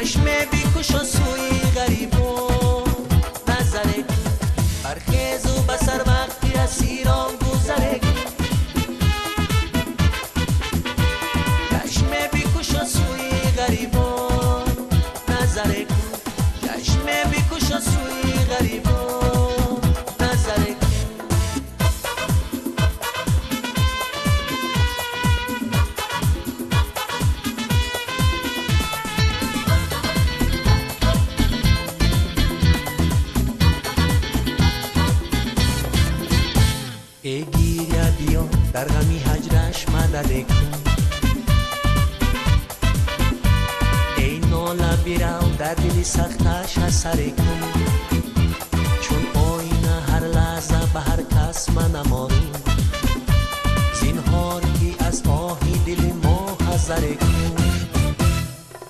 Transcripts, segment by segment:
چشم بیکش و سوی غریبون نظره برخیز و بسر وقتی از ایران گذره چشم بیکش و سوی غریبون نظره چشم بیکش و سوی غریبون نظره ای گیریا بیا در غمی هجرش مدد کن ای ناله بیرو در دل سختش اثر کن چون آینه هر لحظه به هر کس من نمارو زینهار که از آهی دل ما حذر کن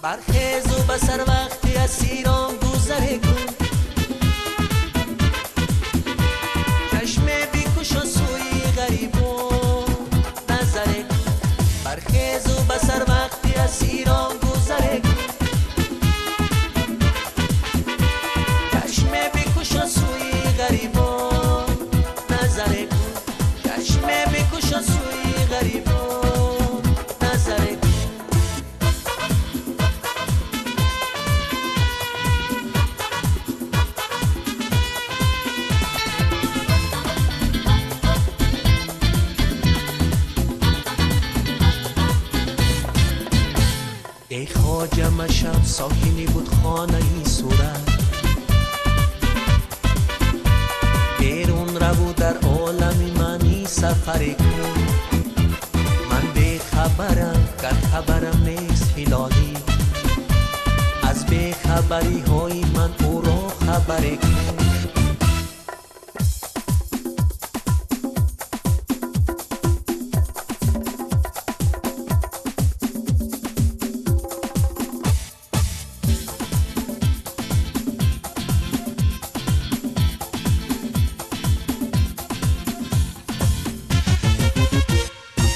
برخیز و بسر وقتی از ایران گذر کن چشم بیکش و سوی غریبون نظره برخیز و بسر وقتی از ایران گذره چشم بیکش و سوی غریبون نظره چشم بیکش و سوی غریبون نظره ای خواجه مشب ساکنی بود خانه ای صورت بیرون رو در عالم منی سفر کن من بی خبرم گر خبرم نیست هلالی از بی خبری های من او را خبر کن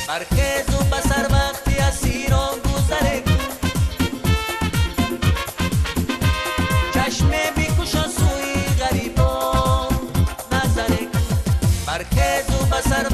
برخیز و بسر وقتی از ایران گذره کن چشم بیکش و سوی غریبان نظره کن برخیز و بسر